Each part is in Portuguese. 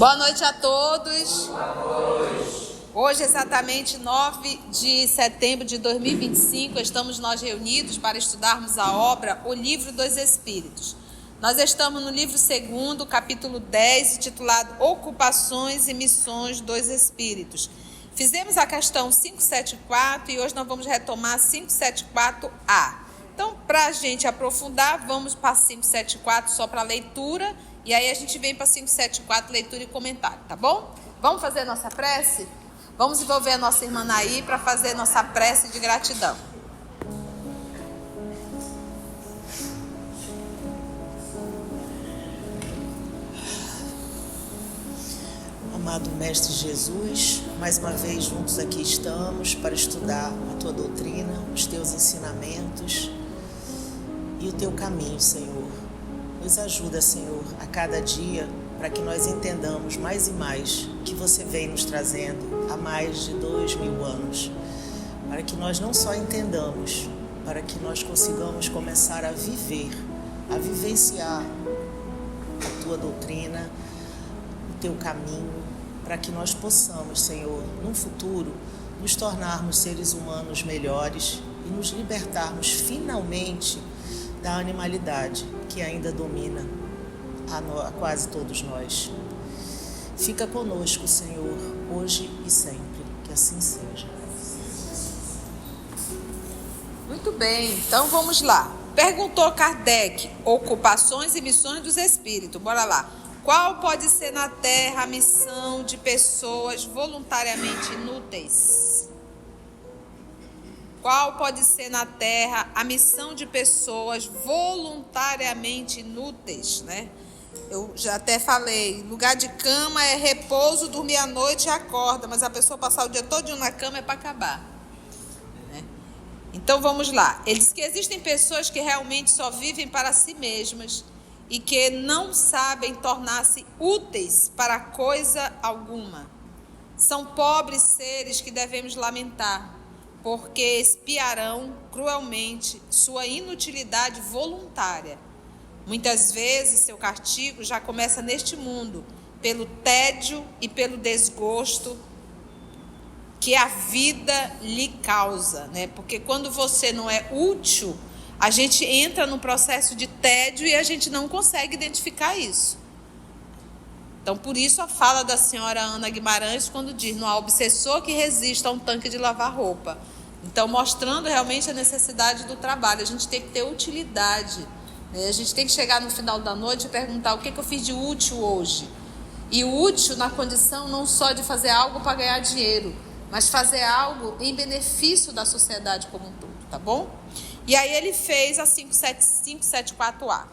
Boa noite a todos. Hoje, exatamente 9 de setembro de 2025, estamos nós reunidos para estudarmos a obra O Livro dos Espíritos. Nós estamos no livro 2, capítulo 10, titulado Ocupações e Missões dos Espíritos. Fizemos a questão 574 e hoje nós vamos retomar 574A. Então, para a gente aprofundar, vamos para 574 só para leitura, e aí a gente vem para 574, leitura e comentário, tá bom? Vamos fazer nossa prece? Vamos envolver a nossa irmã Naí para fazer nossa prece de gratidão. Amado Mestre Jesus, mais uma vez juntos aqui estamos para estudar a Tua doutrina, os Teus ensinamentos e o Teu caminho, Senhor. Nos ajuda, Senhor, a cada dia para que nós entendamos mais e mais que Você vem nos trazendo há mais de 2000 anos. Para que nós não só entendamos, para que nós consigamos começar a viver, a vivenciar a Tua doutrina, o Teu caminho, para que nós possamos, Senhor, no futuro, nos tornarmos seres humanos melhores e nos libertarmos finalmente da animalidade que ainda domina a quase todos nós. Fica conosco, Senhor, hoje e sempre, que assim seja. Muito bem, então vamos lá. Perguntou Kardec, ocupações e missões dos espíritos. Bora lá. Qual pode ser na Terra a missão de pessoas voluntariamente inúteis? Qual pode ser na Terra a missão de pessoas voluntariamente inúteis, né? Eu já até falei, lugar de cama é repouso, dormir à noite e acorda, mas a pessoa passar o dia todo na cama é para acabar, né? Então vamos lá. Ele diz que existem pessoas que realmente só vivem para si mesmas e que não sabem tornar-se úteis para coisa alguma. São pobres seres que devemos lamentar, porque expiarão cruelmente sua inutilidade voluntária. Muitas vezes seu castigo já começa neste mundo, pelo tédio e pelo desgosto que a vida lhe causa, né? Porque quando você não é útil, a gente entra num processo de tédio e a gente não consegue identificar isso. Então, por isso a fala da senhora Ana Guimarães, quando diz, não há obsessor que resista a um tanque de lavar roupa. Então, mostrando realmente a necessidade do trabalho. A gente tem que ter utilidade, né? A gente tem que chegar no final da noite e perguntar o que eu fiz de útil hoje. E útil na condição não só de fazer algo para ganhar dinheiro, mas fazer algo em benefício da sociedade como um todo, tá bom? E aí ele fez a 574A.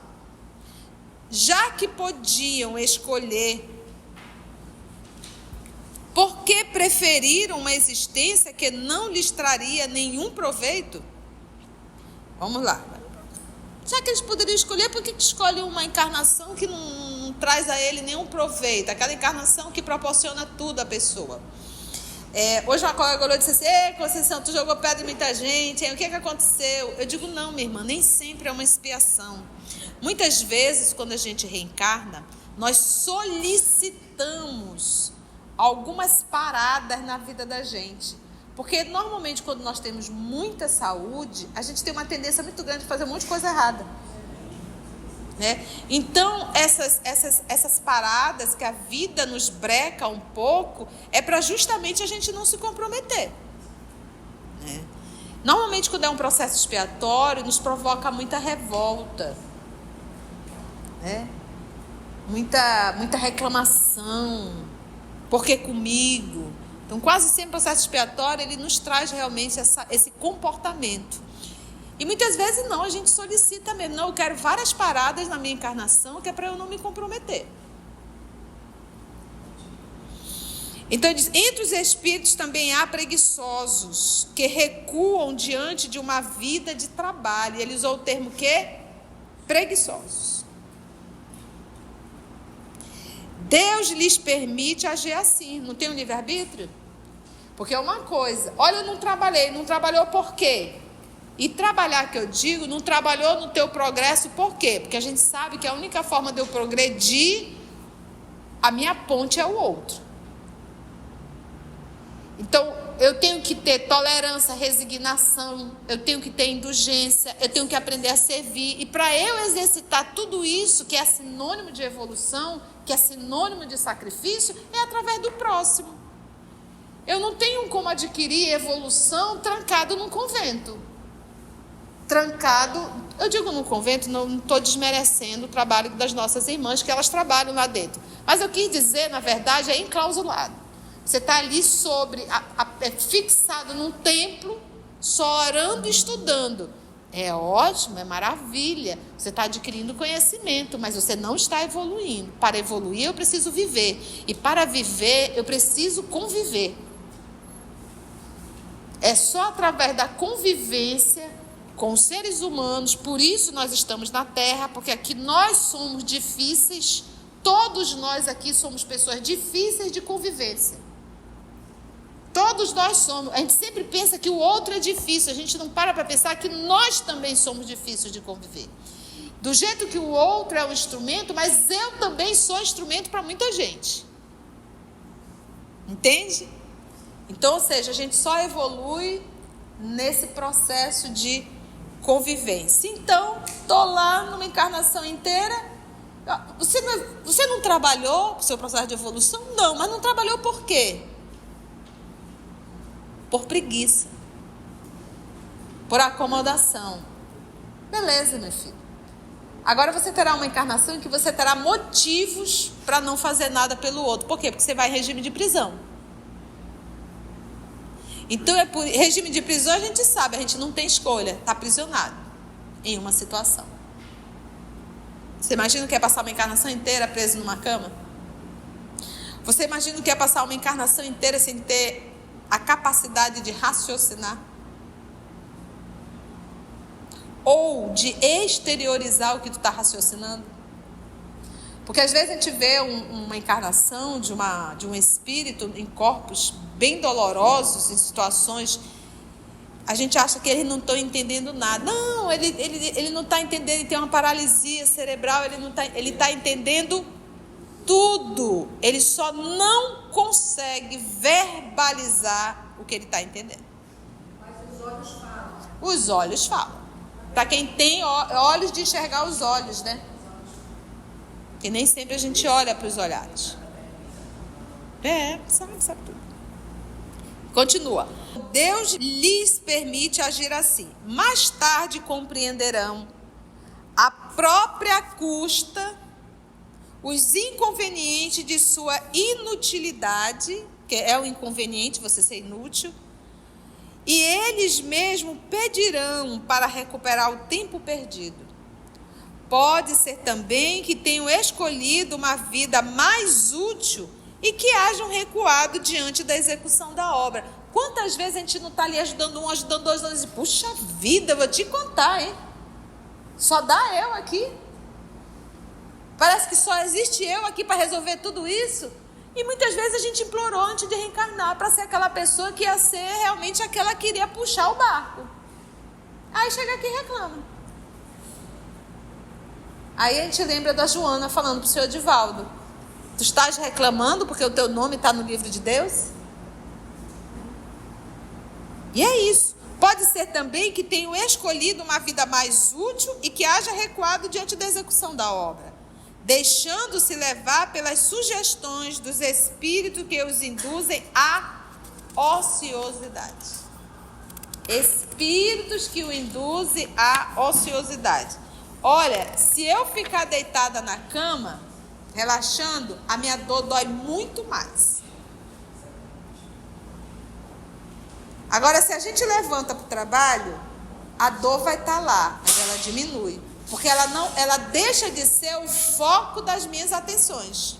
Já que podiam escolher, por que preferiram uma existência que não lhes traria nenhum proveito? Vamos lá. Já que eles poderiam escolher, por que escolhem uma encarnação que não traz a ele nenhum proveito? Aquela encarnação que proporciona tudo à pessoa. Hoje uma colega disse assim, ei, Conceição, tu jogou pedra em muita gente, o que aconteceu? Eu digo, não, minha irmã, nem sempre é uma expiação. Muitas vezes, quando a gente reencarna, nós solicitamos algumas paradas na vida da gente. Porque, normalmente, quando nós temos muita saúde, a gente tem uma tendência muito grande de fazer um monte de coisa errada, né? Então, essas paradas que a vida nos breca um pouco, é para justamente a gente não se comprometer, né? Normalmente, quando é um processo expiatório, nos provoca muita revolta, né? Muita reclamação, por que comigo? Então, quase sempre o processo expiatório, ele nos traz realmente esse comportamento. E muitas vezes não, a gente solicita mesmo, não, eu quero várias paradas na minha encarnação, que é para eu não me comprometer. Então, diz, entre os espíritos também há preguiçosos, que recuam diante de uma vida de trabalho. Ele usou o termo que? Preguiçosos. Deus lhes permite agir assim, não tem um livre-arbítrio? Porque é uma coisa, olha, eu não trabalhei, não trabalhou por quê? E trabalhar, que eu digo, não trabalhou no teu progresso por quê? Porque a gente sabe que a única forma de eu progredir A minha ponte é o outro. Então, eu tenho que ter tolerância, resignação, eu tenho que ter indulgência, eu tenho que aprender a servir. E para eu exercitar tudo isso, que é sinônimo de evolução, que é sinônimo de sacrifício, é através do próximo. Eu não tenho como adquirir evolução trancado num convento. Trancado, eu digo no convento, não estou desmerecendo o trabalho das nossas irmãs, que elas trabalham lá dentro. Mas eu quis dizer, na verdade, é enclausulado. Você está ali fixado num templo, só orando e estudando. É ótimo, é maravilha. Você está adquirindo conhecimento, mas você não está evoluindo. Para evoluir, eu preciso viver. E para viver, eu preciso conviver. É só através da convivência com os seres humanos, por isso nós estamos na Terra, porque aqui nós somos difíceis, todos nós aqui somos pessoas difíceis de convivência. Todos nós somos. A gente sempre pensa que o outro é difícil, a gente não para pensar que nós também somos difíceis de conviver. Do jeito que o outro é um instrumento, mas eu também sou instrumento para muita gente. Entende? Então, ou seja, a gente só evolui nesse processo de convivência. Então, estou lá numa encarnação inteira. Você não trabalhou o seu processo de evolução? Não, mas não trabalhou por quê? Por preguiça. Por acomodação. Beleza, meu filho. Agora você terá uma encarnação em que você terá motivos para não fazer nada pelo outro. Por quê? Porque você vai em regime de prisão. Então, por regime de prisão, a gente sabe, a gente não tem escolha, está aprisionado em uma situação. Você imagina o que é passar uma encarnação inteira preso numa cama? Você imagina o que é passar uma encarnação inteira sem ter a capacidade de raciocinar? Ou de exteriorizar o que tu está raciocinando? Porque às vezes a gente vê uma encarnação de um espírito em corpos bem dolorosos, em situações, a gente acha que eles não estão entendendo nada. Não, ele não está entendendo, ele tem uma paralisia cerebral, ele está entendendo tudo. Ele só não consegue verbalizar o que ele está entendendo. Mas os olhos falam. Os olhos falam. Para quem tem olhos de enxergar os olhos, né? Que nem sempre a gente olha para os olhares. Sabe tudo. Continua. Deus lhes permite agir assim. Mais tarde compreenderão a própria custa os inconvenientes de sua inutilidade, que é o inconveniente você ser inútil, e eles mesmos pedirão para recuperar o tempo perdido. Pode ser também que tenham escolhido uma vida mais útil e que hajam recuado diante da execução da obra. Quantas vezes a gente não está ali ajudando um, ajudando dois, e puxa vida, eu vou te contar, hein? Só dá eu aqui. Parece que só existe eu aqui para resolver tudo isso. E muitas vezes a gente implorou antes de reencarnar para ser aquela pessoa que ia ser realmente aquela que iria puxar o barco. Aí chega aqui e reclama. Aí a gente lembra da Joana falando para o senhor Edivaldo: tu estás reclamando porque o teu nome está no livro de Deus? E é isso. Pode ser também que tenham escolhido uma vida mais útil e que haja recuado diante da execução da obra, deixando-se levar pelas sugestões dos espíritos que os induzem à ociosidade. Espíritos que o induzem à ociosidade. Olha, se eu ficar deitada na cama, relaxando, a minha dor dói muito mais. Agora, se a gente levanta para o trabalho, a dor vai estar lá, mas ela diminui. Porque ela deixa de ser o foco das minhas atenções.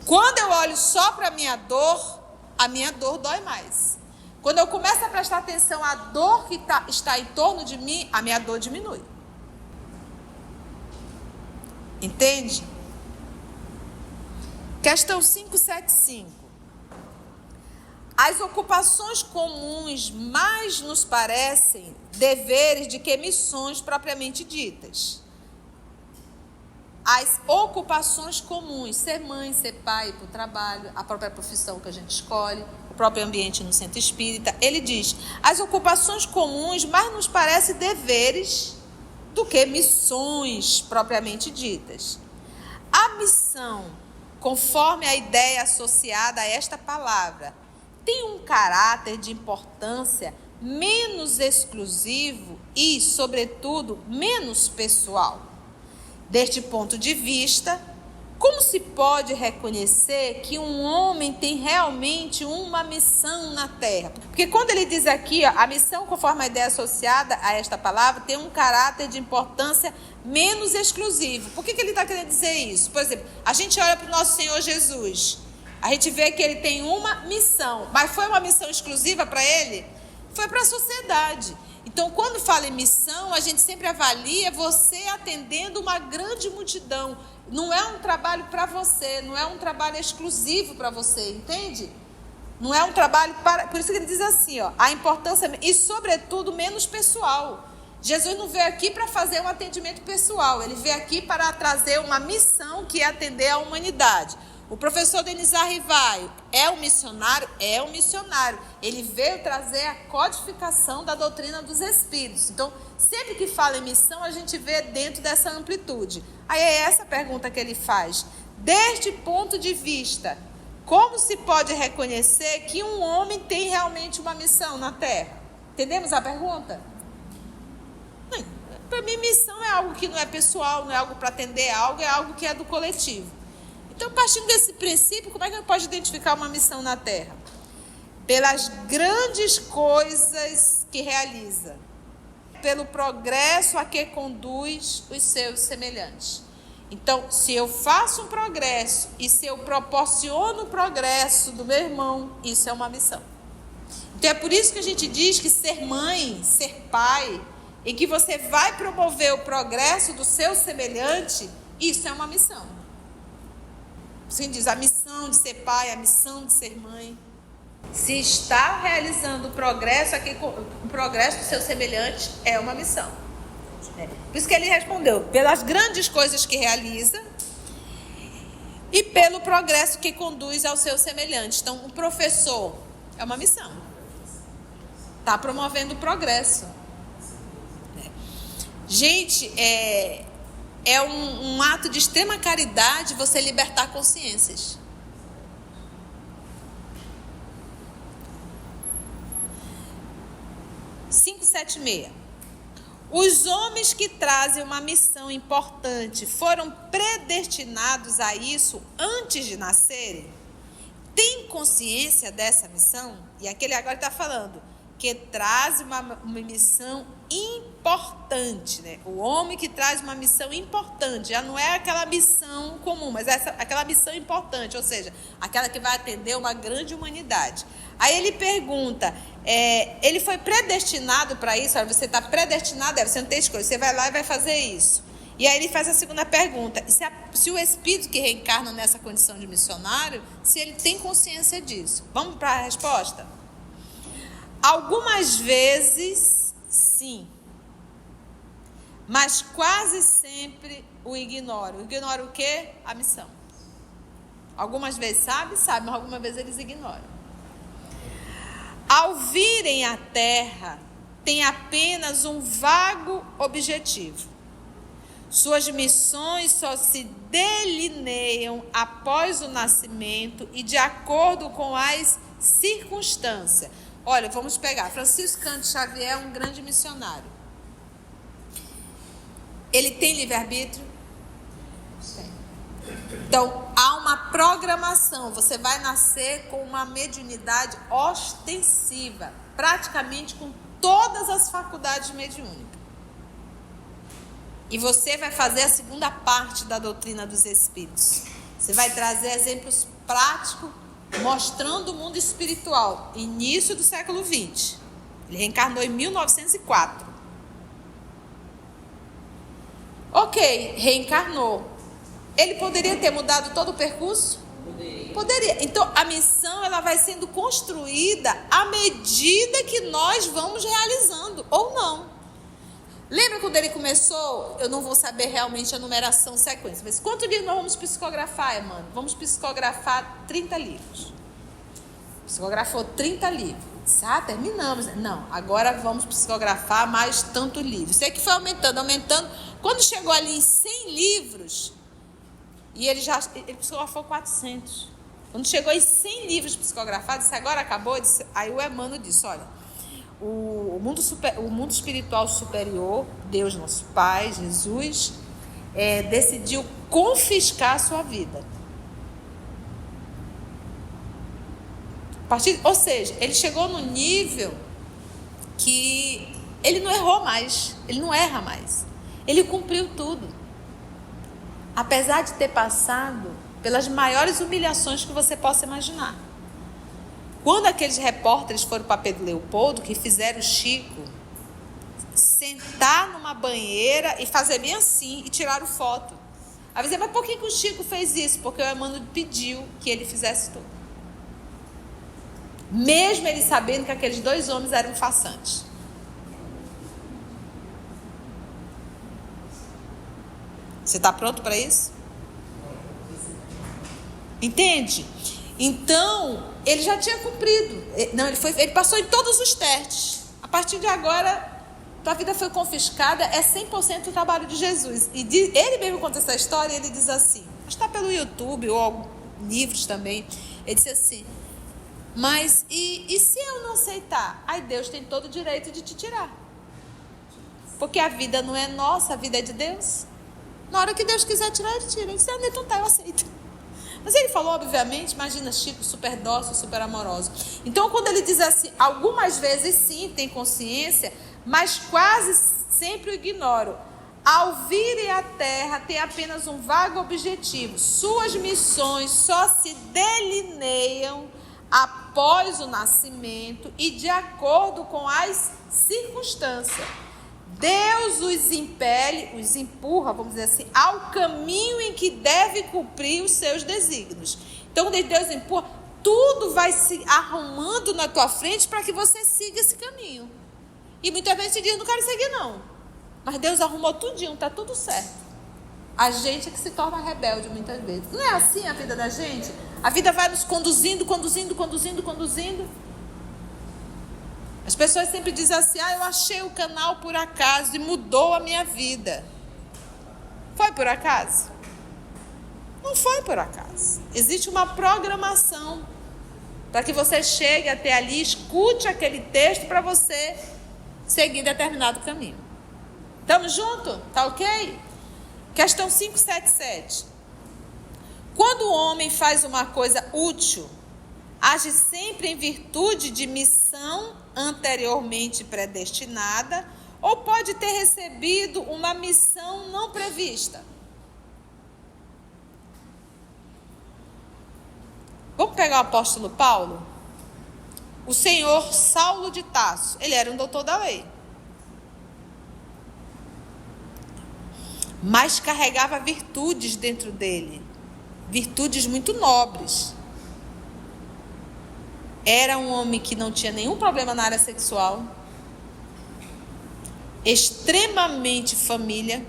Quando eu olho só para a minha dor dói mais. Quando eu começo a prestar atenção à dor que está em torno de mim, a minha dor diminui. Entende? Questão 575. As ocupações comuns mais nos parecem deveres de que missões propriamente ditas. as ocupações comuns, ser mãe, ser pai, ir para o trabalho, a própria profissão que a gente escolhe, o próprio ambiente no centro espírita. Ele diz, as ocupações comuns mais nos parecem deveres do que missões propriamente ditas. A missão, conforme a ideia associada a esta palavra, tem um caráter de importância menos exclusivo e, sobretudo, menos pessoal. Deste ponto de vista, como se pode reconhecer que um homem tem realmente uma missão na Terra? Porque quando ele diz aqui, ó, a missão, conforme a ideia associada a esta palavra, tem um caráter de importância menos exclusivo. Por que ele está querendo dizer isso? Por exemplo, a gente olha para o nosso Senhor Jesus, a gente vê que ele tem uma missão, mas foi uma missão exclusiva para ele? Foi para a sociedade. Então, quando fala em missão, a gente sempre avalia você atendendo uma grande multidão. Não é um trabalho para você, não é um trabalho exclusivo para você, entende? Não é um trabalho para... Por isso que ele diz assim, ó, a importância, e sobretudo menos pessoal. Jesus não veio aqui para fazer um atendimento pessoal, ele veio aqui para trazer uma missão que é atender a humanidade. O professor Denis Arrivaio é um missionário? É um missionário. Ele veio trazer a codificação da doutrina dos Espíritos. Então, sempre que fala em missão, a gente vê dentro dessa amplitude. Aí é essa pergunta que ele faz. Deste ponto de vista, como se pode reconhecer que um homem tem realmente uma missão na Terra? Entendemos a pergunta? Para mim, missão é algo que não é pessoal, não é algo para atender algo, é algo que é do coletivo. Então, partindo desse princípio, como é que a gente pode identificar uma missão na Terra? Pelas grandes coisas que realiza, pelo progresso a que conduz os seus semelhantes. Então, se eu faço um progresso e se eu proporciono o progresso do meu irmão, isso é uma missão. Então, é por isso que a gente diz que ser mãe, ser pai, e que você vai promover o progresso do seu semelhante, isso é uma missão. Assim diz, a missão de ser pai, a missão de ser mãe. Se está realizando o progresso do seu semelhante, é uma missão. Por isso que ele respondeu, pelas grandes coisas que realiza e pelo progresso que conduz ao seu semelhante. Então, o professor é uma missão. Está promovendo o progresso. Gente, é um ato de extrema caridade você libertar consciências. Os homens que trazem uma missão importante foram predestinados a isso antes de nascerem? Tem consciência dessa missão? E aquele agora está falando que traz uma missão importante, né? O homem que traz uma missão importante, já não é aquela missão comum, mas aquela missão importante, ou seja, aquela que vai atender uma grande humanidade. Aí ele pergunta, ele foi predestinado para isso? Olha, você está predestinado, você não tem escolha, você vai lá e vai fazer isso. E aí ele faz a segunda pergunta, se o espírito que reencarna nessa condição de missionário, se ele tem consciência disso. Vamos para a resposta? Algumas vezes, sim, mas quase sempre o ignoro. Ignora o quê? A missão. Algumas vezes sabe, mas algumas vezes eles ignoram. Ao virem à Terra, tem apenas um vago objetivo. Suas missões só se delineiam após o nascimento e de acordo com as circunstâncias. Olha, vamos pegar. Francisco Cândido Xavier é um grande missionário. Ele tem livre-arbítrio? Tem. Então, há uma programação. Você vai nascer com uma mediunidade ostensiva, praticamente com todas as faculdades mediúnicas. E você vai fazer a segunda parte da doutrina dos Espíritos. Você vai trazer exemplos práticos mostrando o mundo espiritual, início do século XX. Ele reencarnou em 1904. Ok, reencarnou. Ele poderia ter mudado todo o percurso? Poderia. Então, a missão ela vai sendo construída à medida que nós vamos realizando, ou não. Lembra quando ele começou? Eu não vou saber realmente a numeração, sequência. Mas quantos livros nós vamos psicografar, Emmanuel? Vamos psicografar 30 livros. Psicografou 30 livros. Terminamos. Não, agora vamos psicografar mais tanto livro. Sei que foi aumentando. Quando chegou ali em 100 livros, e ele psicografou 400. Quando chegou em 100 livros psicografados, disse, agora acabou. Aí o Emmanuel disse, olha, o mundo espiritual superior, Deus nosso Pai, Jesus, decidiu confiscar a sua vida. Ou seja, ele chegou no nível que ele não errou mais, ele não erra mais. Ele cumpriu tudo. Apesar de ter passado pelas maiores humilhações que você possa imaginar. Quando aqueles repórteres foram para Pedro Leopoldo, que fizeram o Chico sentar numa banheira e fazer bem assim, e tiraram foto. Aí você, mas por que o Chico fez isso? Porque o Emmanuel pediu que ele fizesse tudo. Mesmo ele sabendo que aqueles 2 homens eram façantes. Você está pronto para isso? Entende? Então, ele já tinha cumprido. Ele passou em todos os testes. A partir de agora, tua vida foi confiscada, é 100% o trabalho de Jesus. E ele mesmo conta essa história, ele diz assim, está pelo YouTube ou livros também, ele disse assim, mas e se eu não aceitar? Aí Deus tem todo o direito de te tirar. Porque a vida não é nossa, a vida é de Deus. Na hora que Deus quiser tirar, ele tira. Ele disse, então tá, eu aceito. Mas ele falou, obviamente, imagina Chico, super dócil, super amoroso. Então, quando ele diz assim, algumas vezes sim, tem consciência, mas quase sempre o ignoro. Ao virem à Terra, tem apenas um vago objetivo. Suas missões só se delineiam após o nascimento e de acordo com as circunstâncias. Deus os impele, os empurra, vamos dizer assim, ao caminho em que deve cumprir os seus desígnios. Então, quando Deus empurra, tudo vai se arrumando na tua frente para que você siga esse caminho. E muitas vezes você diz, não quero seguir não. Mas Deus arrumou tudinho, está tudo certo. A gente é que se torna rebelde muitas vezes. Não é assim a vida da gente? A vida vai nos conduzindo. As pessoas sempre dizem assim, eu achei o canal por acaso e mudou a minha vida. Foi por acaso? Não foi por acaso. Existe uma programação para que você chegue até ali, escute aquele texto para você seguir determinado caminho. Estamos juntos? Tá ok? Questão 577. Quando o homem faz uma coisa útil, age sempre em virtude de missão anteriormente predestinada ou pode ter recebido uma missão não prevista? Vamos pegar o apóstolo Paulo? O senhor Saulo de Tarso, ele era um doutor da lei. Mas carregava virtudes dentro dele. Virtudes muito nobres. Era um homem que não tinha nenhum problema na área sexual. Extremamente família.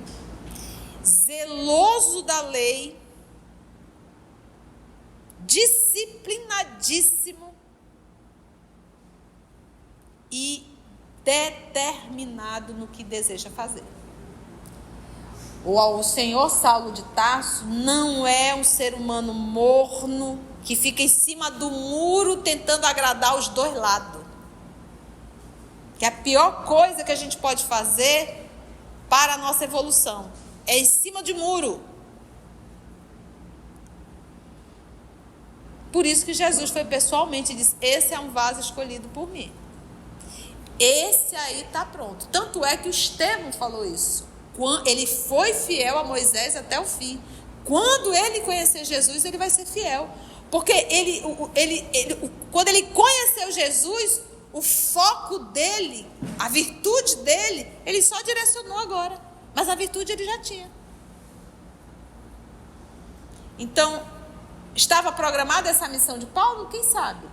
Zeloso da lei. Disciplinadíssimo. E determinado no que deseja fazer. O senhor Saulo de Tarso não é um ser humano morno que fica em cima do muro tentando agradar os dois lados. Que a pior coisa que a gente pode fazer para a nossa evolução é em cima de muro. Por isso que Jesus foi pessoalmente e disse, esse é um vaso escolhido por mim. Esse aí está pronto. Tanto é que o Estevão falou isso. Ele foi fiel a Moisés até o fim. Quando ele conhecer Jesus, ele vai ser fiel. Porque quando ele conheceu Jesus, o foco dele, a virtude dele, ele só direcionou agora. Mas a virtude ele já tinha. Então, estava programada essa missão de Paulo? Quem sabe?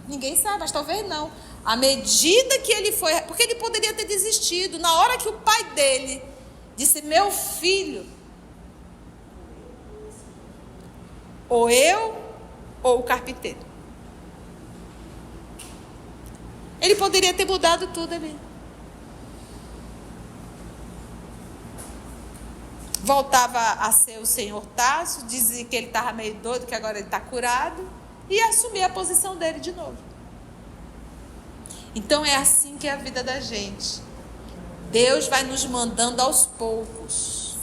Ninguém sabe, mas talvez não. À medida que ele foi... Porque ele poderia ter desistido. Na hora que o pai dele disse, meu filho, ou eu ou o carpinteiro. Ele poderia ter mudado tudo ali. Voltava a ser o senhor Tarso, dizia que ele estava meio doido, que agora ele está curado, e assumir a posição dele de novo. Então é assim que é a vida da gente. Deus vai nos mandando aos poucos.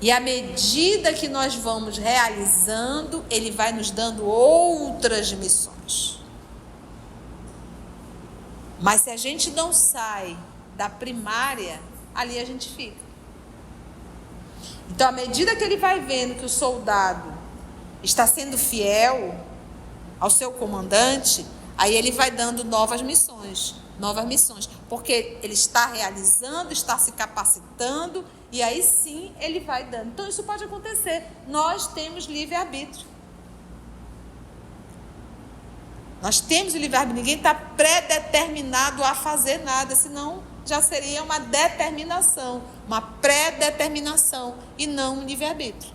E à medida que nós vamos realizando, Ele vai nos dando outras missões. Mas se a gente não sai da primária, ali a gente fica. Então, à medida que ele vai vendo que o soldado está sendo fiel ao seu comandante, aí ele vai dando novas missões, porque ele está realizando, está se capacitando, e aí sim ele vai dando. Então isso pode acontecer. Nós temos livre-arbítrio. Nós temos o livre-arbítrio. Ninguém está pré-determinado a fazer nada, senão já seria uma determinação, uma pré-determinação e não um livre-arbítrio.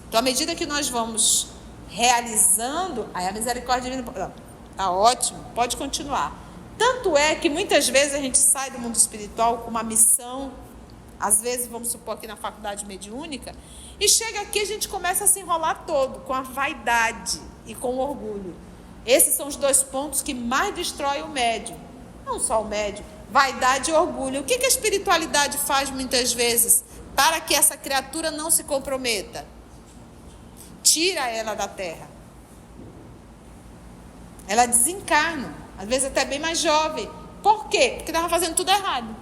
Então, à medida que nós vamos realizando, aí a misericórdia divina, está ótimo, pode continuar. Tanto é que muitas vezes a gente sai do mundo espiritual com uma missão, às vezes, vamos supor, aqui na faculdade mediúnica, e chega aqui a gente começa a se enrolar todo, com a vaidade e com o orgulho. Esses são os dois pontos que mais destroem o médium. Não só o médium, vaidade e orgulho. O que a espiritualidade faz muitas vezes para que essa criatura não se comprometa? Tira ela da terra. Ela desencarna, às vezes até bem mais jovem. Por quê? Porque estava fazendo tudo errado.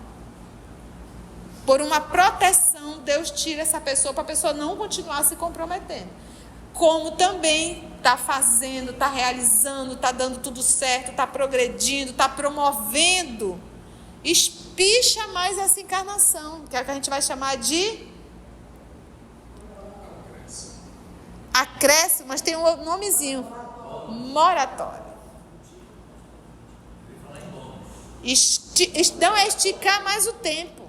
Por uma proteção, Deus tira essa pessoa para a pessoa não continuar se comprometendo. Como também está fazendo, está realizando, está dando tudo certo, está progredindo, está promovendo, espicha mais essa encarnação, que é o que a gente vai chamar de acréscimo, mas tem um nomezinho, moratória. Não é esticar mais o tempo.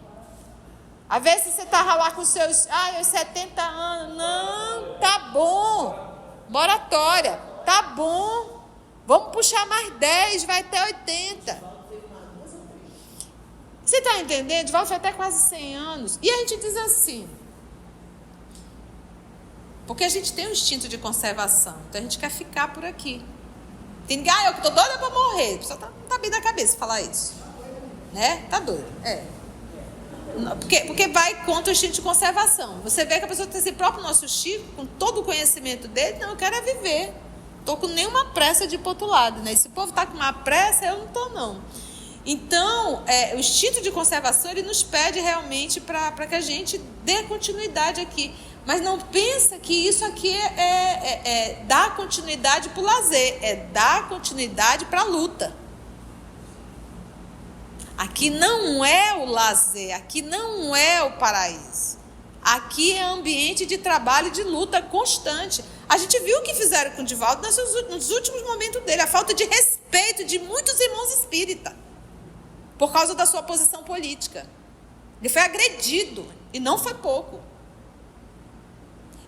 Às vezes você estava lá com seus 70 anos. Não, tá bom. Moratória, tá bom. Vamos puxar mais 10, vai até 80. Você está entendendo? Vai até quase 100 anos. E a gente diz assim, porque a gente tem um instinto de conservação. Então a gente quer ficar por aqui. Tem ninguém, eu estou doida para morrer. A pessoa tá bem da cabeça falar isso. Né? Tá doido. Porque vai contra o instinto de conservação. Você vê que a pessoa tem esse próprio nosso Chico, com todo o conhecimento dele, não, eu quero viver. Estou com nenhuma pressa de ir para o outro lado. Né? Esse povo está com uma pressa, eu não estou, não. Então, o instinto de conservação, ele nos pede realmente para que a gente dê continuidade aqui. Mas não pensa que isso aqui é dar continuidade para o lazer, é dar continuidade para a luta. Aqui não é o lazer, aqui não é o paraíso. Aqui é ambiente de trabalho e de luta constante. A gente viu o que fizeram com o Divaldo nos últimos momentos dele, a falta de respeito de muitos irmãos espíritas, por causa da sua posição política. Ele foi agredido, e não foi pouco.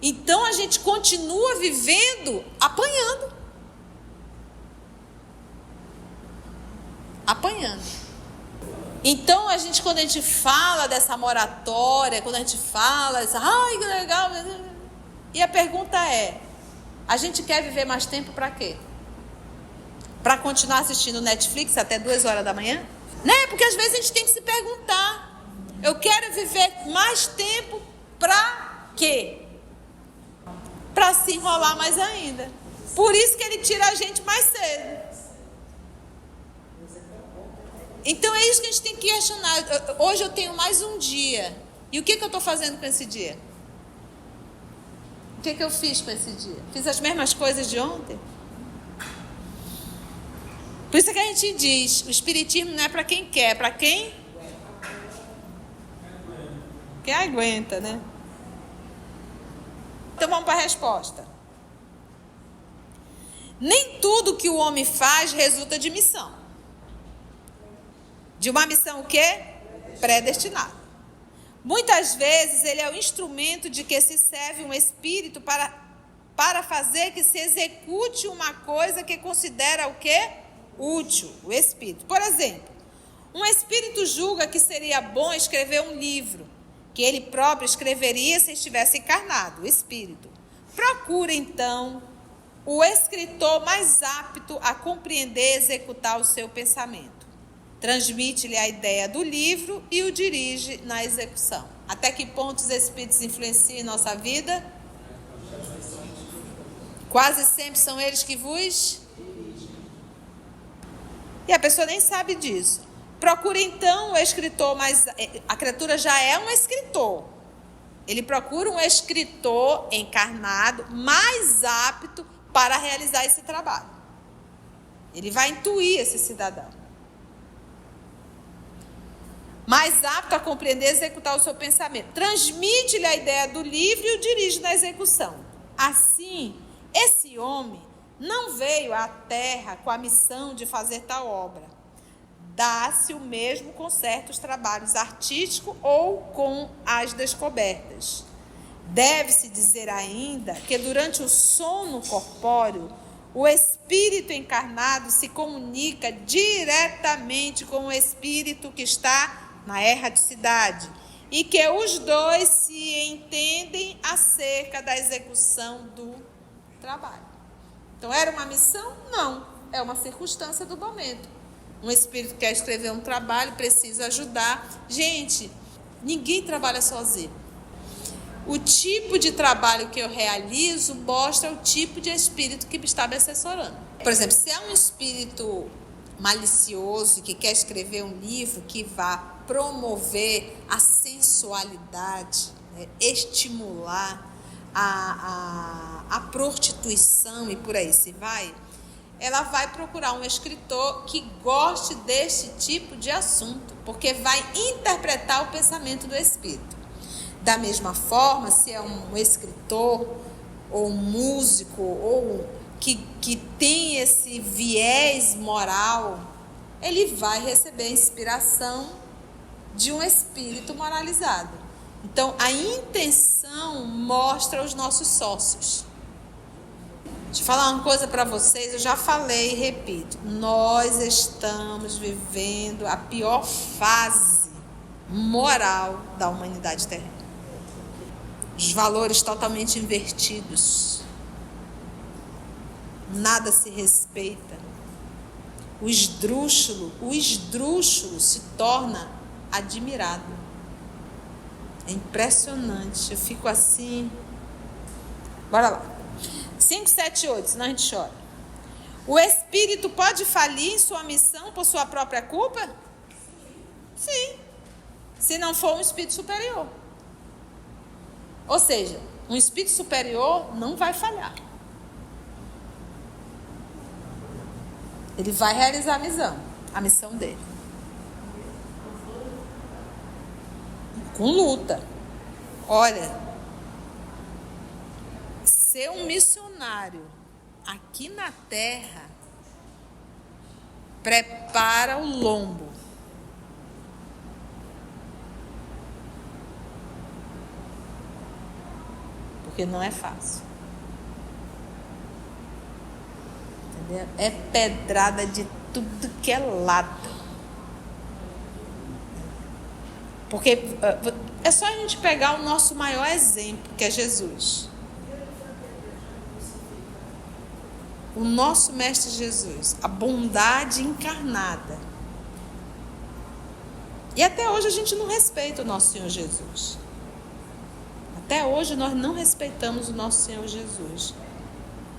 Então a gente continua vivendo apanhando. Então, quando a gente fala dessa moratória, quando a gente fala, ai, que legal, e a pergunta é, a gente quer viver mais tempo para quê? Para continuar assistindo Netflix até 2 horas da manhã? Né? Porque às vezes a gente tem que se perguntar, eu quero viver mais tempo para quê? Para se enrolar mais ainda. Por isso que ele tira a gente mais cedo. Então é isso que a gente tem que questionar. Hoje eu tenho mais um dia. E o que eu estou fazendo com esse dia? O que eu fiz com esse dia? Fiz as mesmas coisas de ontem? Por isso que a gente diz, o espiritismo não é para quem quer, é para quem aguenta, né? Então vamos para a resposta. Nem tudo que o homem faz resulta de missão. De uma missão o quê? Predestinada. Muitas vezes ele é o instrumento de que se serve um espírito para fazer que se execute uma coisa que considera o quê? Útil, o espírito. Por exemplo, um espírito julga que seria bom escrever um livro, que ele próprio escreveria se estivesse encarnado, o espírito. Procura, então, o escritor mais apto a compreender e executar o seu pensamento. Transmite-lhe a ideia do livro e o dirige na execução. Até que ponto os espíritos influenciam em nossa vida? Quase sempre são eles que vos... E a pessoa nem sabe disso. Procura então o escritor, mas a criatura já é um escritor. Ele procura um escritor encarnado mais apto para realizar esse trabalho. Ele vai intuir esse cidadão. Mais apto a compreender e executar o seu pensamento. Transmite-lhe a ideia do livro e o dirige na execução. Assim, esse homem não veio à Terra com a missão de fazer tal obra. Dá-se o mesmo com certos trabalhos artísticos ou com as descobertas. Deve-se dizer ainda que durante o sono corpóreo, o espírito encarnado se comunica diretamente com o espírito que está na erraticidade e que os dois se entendem acerca da execução do trabalho. Então, era uma missão? Não. É uma circunstância do momento. Um espírito quer escrever um trabalho, precisa ajudar. Gente, ninguém trabalha sozinho. O tipo de trabalho que eu realizo mostra o tipo de espírito que me está me assessorando. Por exemplo, se é um espírito malicioso que quer escrever um livro que vá promover a sensualidade, estimular a prostituição e por aí se vai, ela vai procurar um escritor que goste deste tipo de assunto, porque vai interpretar o pensamento do espírito. Da mesma forma, se é um escritor ou um músico ou que tem esse viés moral, ele vai receber a inspiração de um espírito moralizado. Então, a intenção mostra os nossos sócios. Deixa eu falar uma coisa para vocês, eu já falei e repito. Nós estamos vivendo a pior fase moral da humanidade terrena. Os valores totalmente invertidos. Nada se respeita. O esdrúxulo se torna admirado. É impressionante. Eu fico assim. Bora lá. 5, 7, 8, senão a gente chora. O espírito pode falir em sua missão por sua própria culpa? Sim. Se não for um espírito superior. Ou seja, um espírito superior não vai falhar. Ele vai realizar a missão dele. Com luta. Olha, ser um missionário aqui na terra prepara o lombo. Porque não é fácil. Entendeu? É pedrada de tudo que é lado. Porque é só a gente pegar o nosso maior exemplo, que é Jesus. O nosso Mestre Jesus, a bondade encarnada. E até hoje a gente não respeita o nosso Senhor Jesus. Até hoje nós não respeitamos o nosso Senhor Jesus.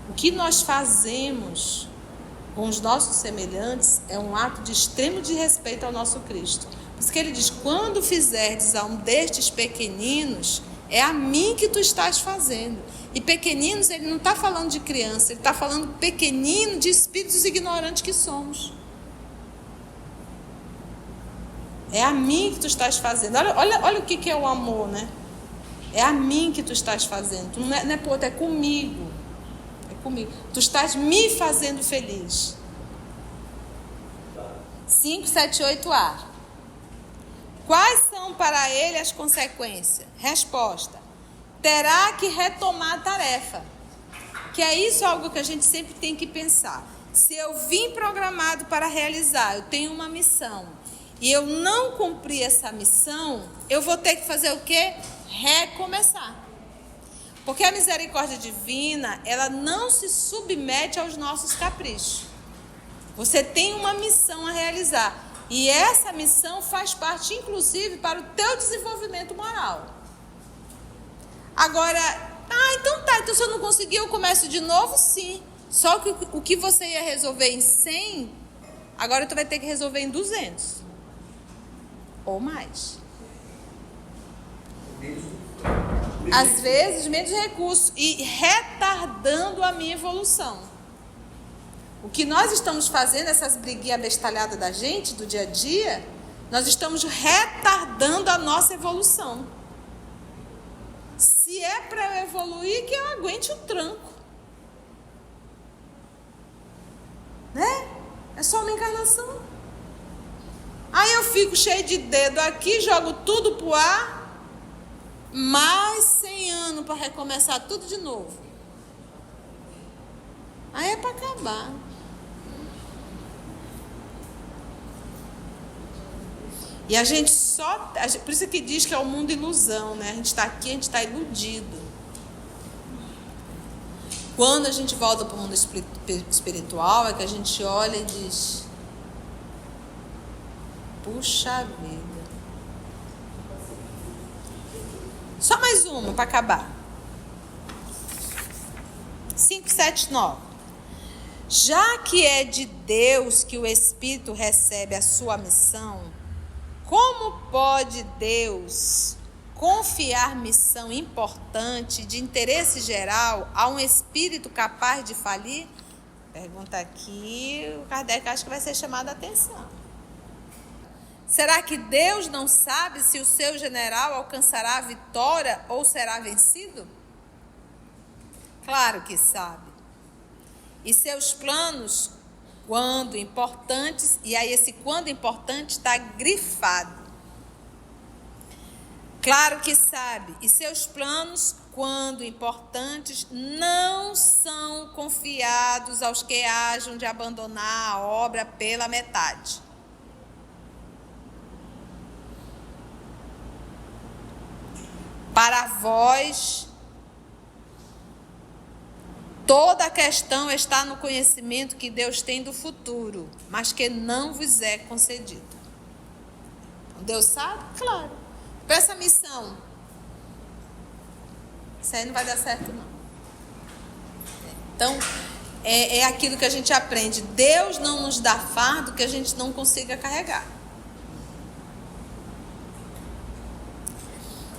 O que nós fazemos com os nossos semelhantes é um ato de extremo desrespeito ao nosso Cristo. Por isso que ele diz, quando fizerdes a um destes pequeninos, é a mim que tu estás fazendo. E pequeninos, ele não está falando de criança, ele está falando pequenino de espíritos ignorantes que somos. É a mim que tu estás fazendo. Olha o que é o amor, né? É a mim que tu estás fazendo. Não é por outro, é comigo. É comigo. Tu estás me fazendo feliz. 578A. Quais são para ele as consequências? Resposta: terá que retomar a tarefa. Que é isso algo que a gente sempre tem que pensar. Se eu vim programado para realizar, eu tenho uma missão, e eu não cumprir essa missão, eu vou ter que fazer o quê? Recomeçar. Porque a misericórdia divina, ela não se submete aos nossos caprichos. Você tem uma missão a realizar. E essa missão faz parte, inclusive, para o teu desenvolvimento moral. Agora, então se eu não conseguir, eu começo de novo? Sim. Só que o que você ia resolver em 100, agora tu vai ter que resolver em 200. Ou mais. Às vezes, menos recursos. E retardando a minha evolução. O que nós estamos fazendo, essas briguinhas bestalhadas da gente, do dia a dia, nós estamos retardando a nossa evolução. Se é para eu evoluir, que eu aguente o tranco. Né? É só uma encarnação. Aí eu fico cheio de dedo aqui, jogo tudo pro ar, mais 100 anos para recomeçar tudo de novo. Aí é para acabar. E a gente por isso que diz que é o mundo ilusão, né? A gente está aqui, a gente está iludido. Quando a gente volta para o mundo espiritual, é que a gente olha e diz: puxa vida. Só mais uma para acabar. 579. Já que é de Deus que o Espírito recebe a sua missão, como pode Deus confiar missão importante de interesse geral a um espírito capaz de falir? Pergunta aqui, o Kardec acha que vai ser chamado a atenção. Será que Deus não sabe se o seu general alcançará a vitória ou será vencido? Claro que sabe. E seus planos, quando importantes, e aí esse quando importante está grifado. Claro que sabe, e seus planos, quando importantes, não são confiados aos que hajam de abandonar a obra pela metade. Para vós, toda a questão está no conhecimento que Deus tem do futuro, mas que não vos é concedido. Deus sabe? Claro. Para essa missão, isso aí não vai dar certo, não. Então, é aquilo que a gente aprende. Deus não nos dá fardo que a gente não consiga carregar.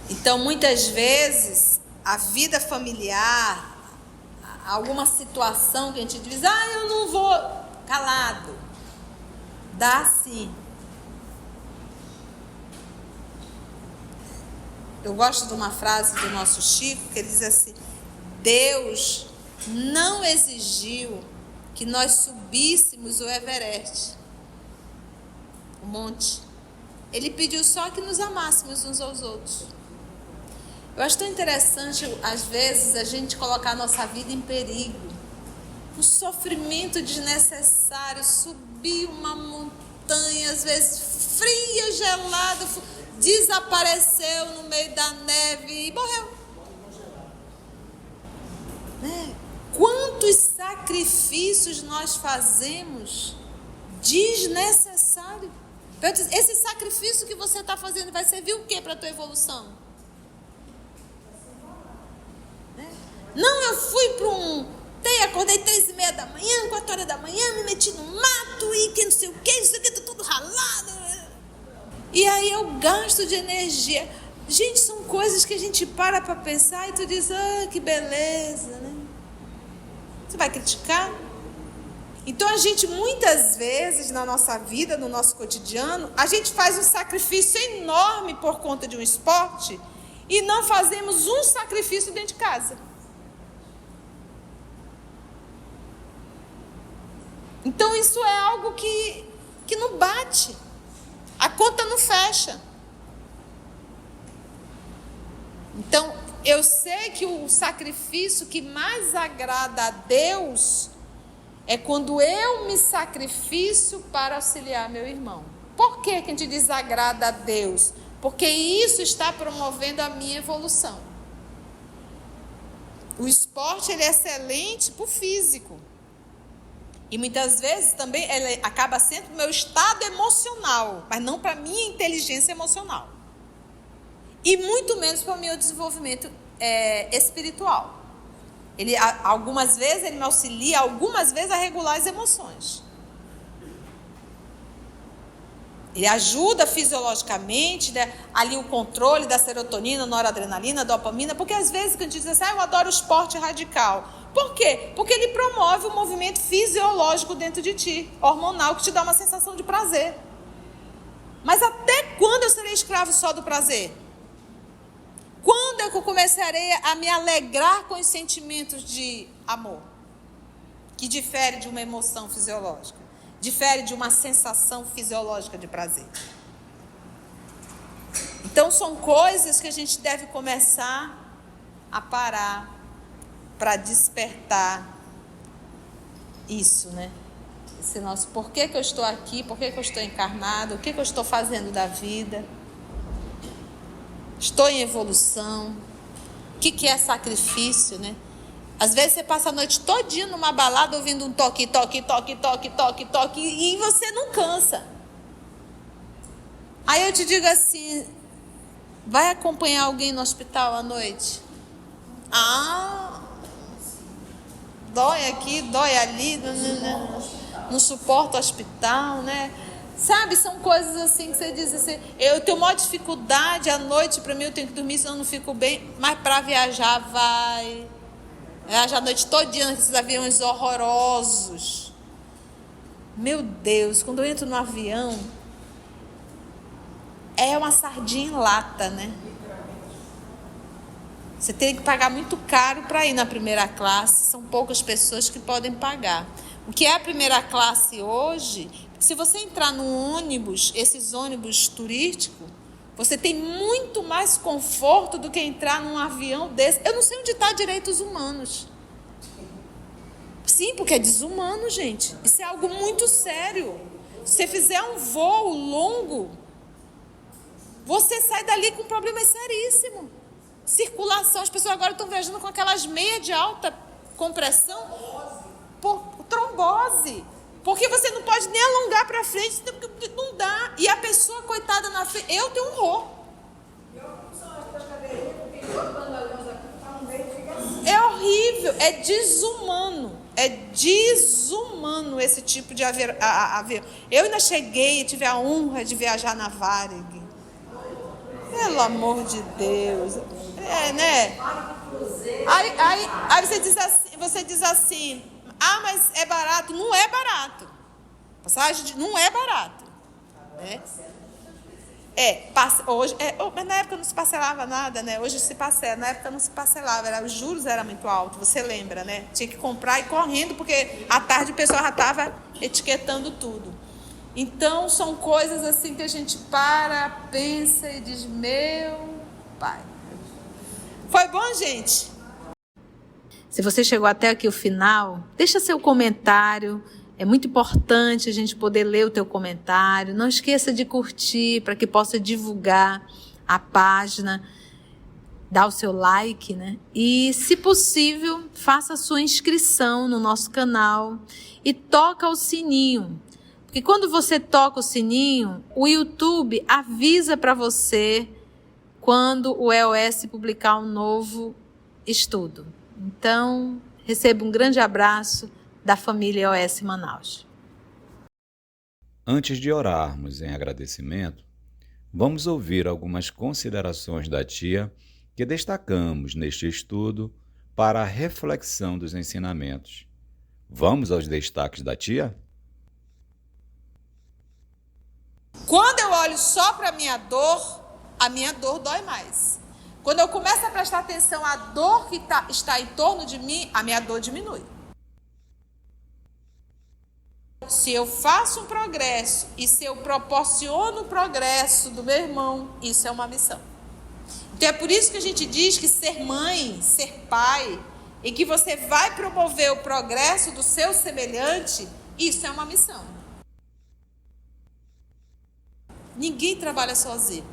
Então, muitas vezes, a vida familiar, alguma situação que a gente diz, eu não vou, calado. Dá sim. Eu gosto de uma frase do nosso Chico, que ele diz assim: Deus não exigiu que nós subíssemos o Everest, o monte. Ele pediu só que nos amássemos uns aos outros. Eu acho tão interessante, às vezes, a gente colocar a nossa vida em perigo. Um sofrimento desnecessário, subir uma montanha, às vezes fria, gelada, desapareceu no meio da neve e morreu. Né? Quantos sacrifícios nós fazemos desnecessário? Esse sacrifício que você está fazendo vai servir o que para a tua evolução? Né? Não, eu fui para acordei 3h30 da manhã, 4 horas da manhã, me meti no mato e que não sei o que, tô tudo ralado. E aí eu gasto de energia. Gente, são coisas que a gente para pensar e tu diz, que beleza, né? Você vai criticar? Então a gente, muitas vezes, na nossa vida, no nosso cotidiano, a gente faz um sacrifício enorme por conta de um esporte e não fazemos um sacrifício dentro de casa. Então isso é algo que não bate. A conta não fecha. Então, eu sei que o sacrifício que mais agrada a Deus é quando eu me sacrifício para auxiliar meu irmão. Por que a gente desagrada a Deus? Porque isso está promovendo a minha evolução. O esporte ele é excelente para o físico. E muitas vezes também ele acaba sendo para o meu estado emocional, mas não para a minha inteligência emocional. E muito menos para o meu desenvolvimento espiritual. Algumas vezes ele me auxilia, algumas vezes a regular as emoções. Ele ajuda fisiologicamente, né, ali o controle da serotonina, noradrenalina, dopamina, porque às vezes quando a gente diz assim, eu adoro o esporte radical. Por quê? Porque ele promove um movimento fisiológico dentro de ti, hormonal, que te dá uma sensação de prazer. Mas até quando eu serei escravo só do prazer? Quando é que eu começarei a me alegrar com os sentimentos de amor? Que difere de uma emoção fisiológica. Difere de uma sensação fisiológica de prazer. Então são coisas que a gente deve começar a parar para despertar isso, né? Esse nosso, por que eu estou aqui? Por que eu estou encarnado? O que eu estou fazendo da vida? Estou em evolução. O que é sacrifício, né? Às vezes você passa a noite todinha numa balada ouvindo um toque, toque, toque, toque, toque, toque, e você não cansa. Aí eu te digo assim, vai acompanhar alguém no hospital à noite? Dói aqui, dói ali, não suporta o hospital, né? Sabe, são coisas assim que você diz assim, eu tenho maior dificuldade à noite, para mim eu tenho que dormir, senão eu não fico bem, mas para viajar vai. Viajar a noite todinha nesses aviões horrorosos. Meu Deus, quando eu entro no avião, é uma sardinha em lata, né? Você tem que pagar muito caro para ir na primeira classe, são poucas pessoas que podem pagar. O que é a primeira classe hoje, se você entrar num ônibus, esses ônibus turísticos, você tem muito mais conforto do que entrar num avião desse. Eu não sei onde está direitos humanos. Sim, porque é desumano, gente. Isso é algo muito sério. Se você fizer um voo longo, você sai dali com problemas seríssimos. Circulação, as pessoas agora estão viajando com aquelas meias de alta compressão por trombose. Porque você não pode nem alongar para frente, não dá. E a pessoa, coitada, na frente, eu tenho horror. É horrível, é desumano. É desumano esse tipo de avião. Eu ainda cheguei, tive a honra de viajar na Varig. Pelo amor de Deus. Né? Aí você diz assim, mas é barato. Não é barato. Passagem não é barato. Né? Hoje, mas na época não se parcelava nada, né? Hoje se parcela, na época não se parcelava, os juros eram muito altos, você lembra, né? Tinha que comprar e correndo, porque à tarde o pessoal já estava etiquetando tudo. Então, são coisas assim que a gente pensa e diz, meu pai. Foi bom, gente? Se você chegou até aqui o final, deixa seu comentário. É muito importante a gente poder ler o teu comentário. Não esqueça de curtir para que possa divulgar a página. Dá o seu like, né? E, se possível, faça a sua inscrição no nosso canal e toca o sininho. Porque quando você toca o sininho, o YouTube avisa para você quando o EOS publicar um novo estudo. Então, receba um grande abraço da família EOS Manaus. Antes de orarmos em agradecimento, vamos ouvir algumas considerações da tia que destacamos neste estudo para a reflexão dos ensinamentos. Vamos aos destaques da tia? Quando eu olho só para a minha dor dói mais. Quando eu começo a prestar atenção à dor que está em torno de mim, a minha dor diminui. Se eu faço um progresso e se eu proporciono o progresso do meu irmão, isso é uma missão. Então é por isso que a gente diz que ser mãe, ser pai, e que você vai promover o progresso do seu semelhante, isso é uma missão. Ninguém trabalha sozinho.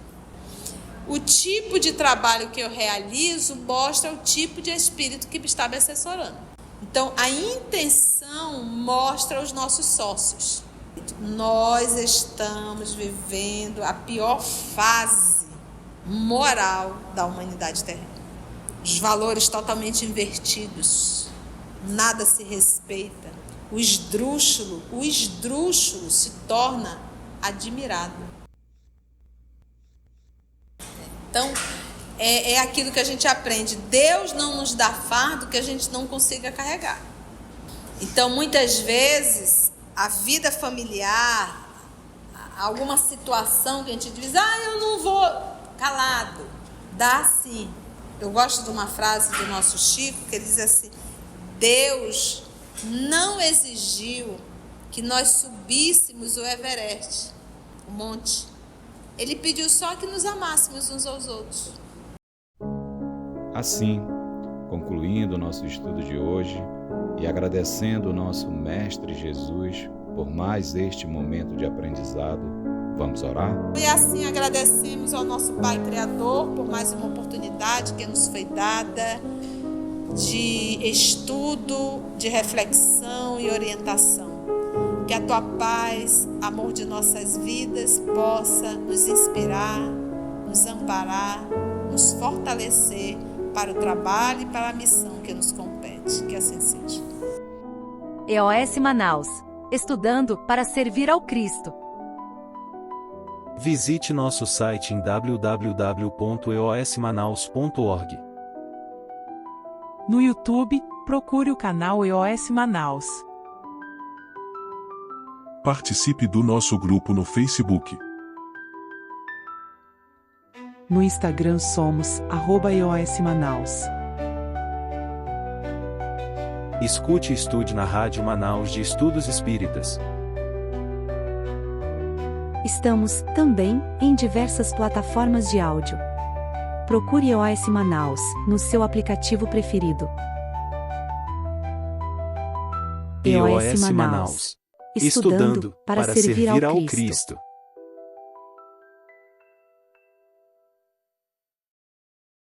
O tipo de trabalho que eu realizo mostra o tipo de espírito que me está me assessorando. Então, a intenção mostra os nossos sócios. Nós estamos vivendo a pior fase moral da humanidade terrena. Os valores totalmente invertidos. Nada se respeita. O esdrúxulo se torna admirado. Então, é aquilo que a gente aprende. Deus não nos dá fardo que a gente não consiga carregar. Então, muitas vezes, a vida familiar, alguma situação que a gente diz, eu não vou, calado. Dá sim. Eu gosto de uma frase do nosso Chico, que ele diz assim, Deus não exigiu que nós subíssemos o Everest, o monte. Ele pediu só que nos amássemos uns aos outros. Assim, concluindo o nosso estudo de hoje e agradecendo o nosso Mestre Jesus por mais este momento de aprendizado, vamos orar? E assim agradecemos ao nosso Pai Criador por mais uma oportunidade que nos foi dada de estudo, de reflexão e orientação. Que a Tua paz, amor de nossas vidas, possa nos inspirar, nos amparar, nos fortalecer para o trabalho e para a missão que nos compete. Que assim seja. EOS Manaus. Estudando para servir ao Cristo. Visite nosso site em www.eosmanaus.org. No YouTube, procure o canal EOS Manaus. Participe do nosso grupo no Facebook. No Instagram somos @EOS Manaus. Escute e estude na Rádio Manaus de Estudos Espíritas. Estamos, também, em diversas plataformas de áudio. Procure EOS Manaus, no seu aplicativo preferido. EOS Manaus. Estudando para servir ao Cristo.